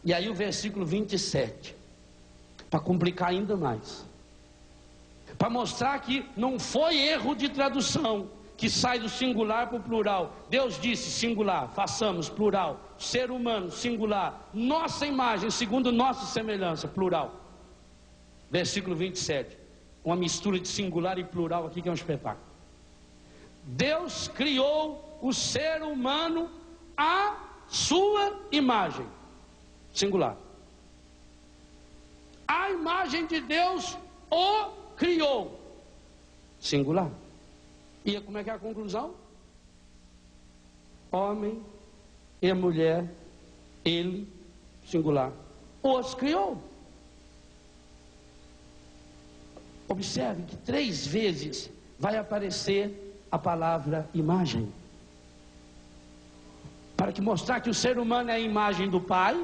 E aí o versículo 27, para complicar ainda mais, para mostrar que não foi erro de tradução, que sai do singular para o plural. Deus disse singular, façamos, plural. Ser humano, singular. Nossa imagem, segundo nossa semelhança, plural. Versículo 27, uma mistura de singular e plural aqui que é um espetáculo. Deus criou o ser humano à sua imagem, singular. A imagem de Deus o criou, singular. E como é que é a conclusão? Homem e mulher, ele, singular, os criou. Observe que 3 vezes vai aparecer a palavra imagem, para que mostrar que o ser humano é a imagem do Pai,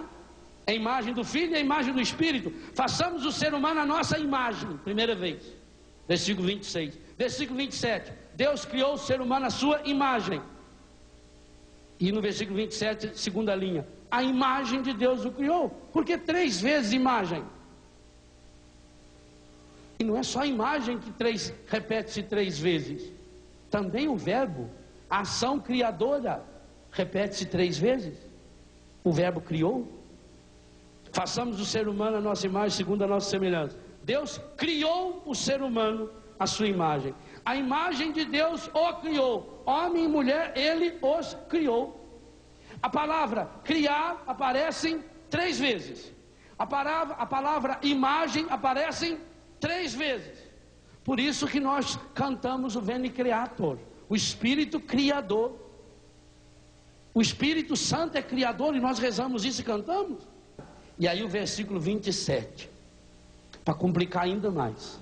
é a imagem do Filho e a imagem do Espírito. Façamos o ser humano a nossa imagem, primeira vez, versículo 26. Versículo 27, Deus criou o ser humano à sua imagem. E no versículo 27, segunda linha, a imagem de Deus o criou. Por que 3 vezes imagem? E não é só a imagem que repete-se 3 vezes. Também o verbo, a ação criadora, repete-se 3 vezes. O verbo criou. Façamos o ser humano a nossa imagem, segundo a nossa semelhança. Deus criou o ser humano à sua imagem. A imagem de Deus o criou. Homem e mulher, ele os criou. A palavra criar aparece 3 vezes. A palavra imagem aparece 3 vezes. Por isso que nós cantamos o Veni Creator, o Espírito Criador. O Espírito Santo é Criador e nós rezamos isso e cantamos. E aí o versículo 27, para complicar ainda mais,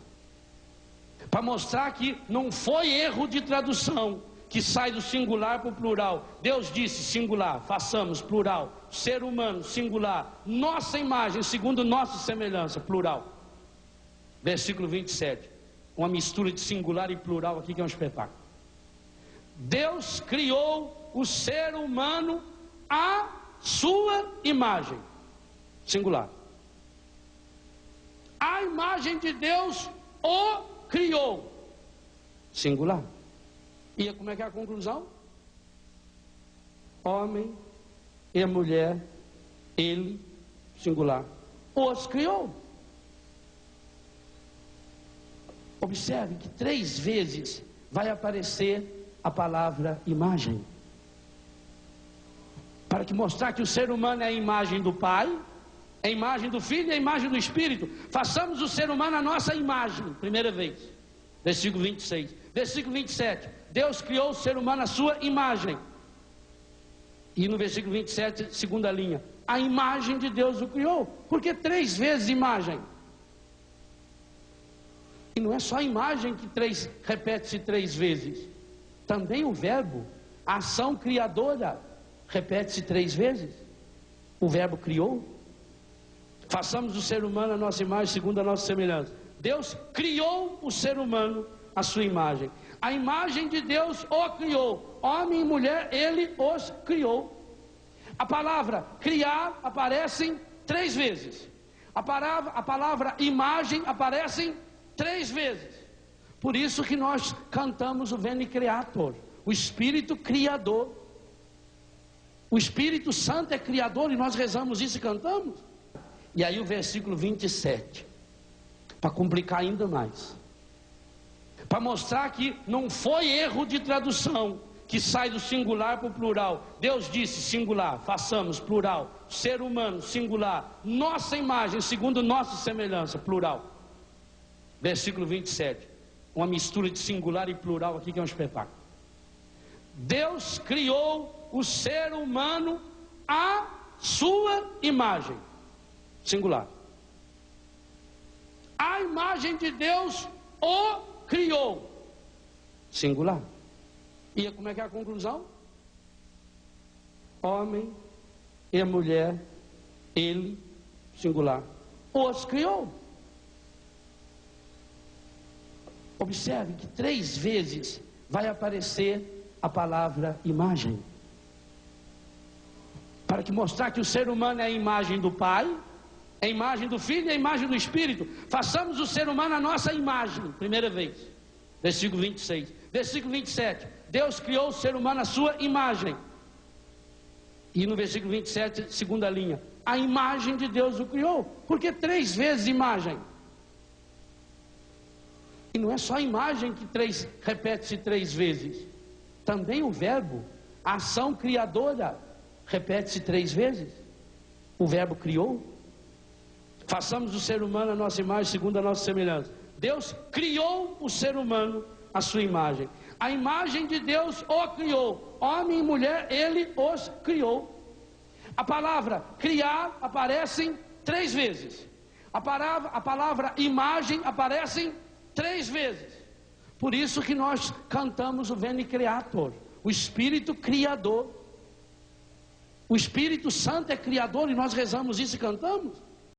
para mostrar que não foi erro de tradução, que sai do singular para o plural. Deus disse singular, façamos, plural. Ser humano, singular. Nossa imagem, segundo nossa semelhança, plural. Versículo 27, uma mistura de singular e plural aqui que é um espetáculo. Deus criou o ser humano à sua imagem, singular. A imagem de Deus o criou, singular. E como é que é a conclusão? Homem e mulher, ele, singular, os criou. Observe que 3 vezes vai aparecer a palavra imagem, para que mostrar que o ser humano é a imagem do Pai, é a imagem do Filho e a imagem do Espírito. Façamos o ser humano a nossa imagem, primeira vez, versículo 26. Versículo 27, Deus criou o ser humano à sua imagem. E no versículo 27, segunda linha, a imagem de Deus o criou. Por que 3 vezes imagem? E não é só a imagem que repete-se 3 vezes. Também o verbo, a ação criadora, repete-se 3 vezes. O verbo criou. Façamos o ser humano a nossa imagem, segundo a nossa semelhança. Deus criou o ser humano à sua imagem. A imagem de Deus o criou. Homem e mulher, ele os criou. A palavra criar aparece 3 vezes. A palavra imagem aparece 3 vezes. Por isso que nós cantamos o Veni Creator, o Espírito Criador. O Espírito Santo é Criador e nós rezamos isso e cantamos. E aí o versículo 27, para complicar ainda mais, para mostrar que não foi erro de tradução, que sai do singular para o plural. Deus disse singular, façamos, plural. Ser humano, singular. Nossa imagem, segundo nossa semelhança, plural. Versículo 27, uma mistura de singular e plural aqui que é um espetáculo. Deus criou o ser humano à sua imagem, singular. A imagem de Deus o criou, singular. E como é que é a conclusão? Homem e mulher, ele, singular, os criou. Observe que 3 vezes vai aparecer a palavra imagem, para que mostrar que o ser humano é a imagem do Pai, é a imagem do Filho e a imagem do Espírito. Façamos o ser humano a nossa imagem, primeira vez, versículo 26. Versículo 27, Deus criou o ser humano à sua imagem. E no versículo 27, segunda linha, a imagem de Deus o criou. Por que 3 vezes imagem? E não é só a imagem que repete-se 3 vezes. Também o verbo, a ação criadora, repete-se 3 vezes. O verbo criou. Façamos o ser humano a nossa imagem, segundo a nossa semelhança. Deus criou o ser humano à sua imagem. A imagem de Deus o criou. Homem e mulher, Ele os criou. A palavra criar aparece 3 vezes. A palavra imagem aparece 3 vezes. Por isso que nós cantamos o Veni Creator, o Espírito Criador. O Espírito Santo é Criador e nós rezamos isso e cantamos.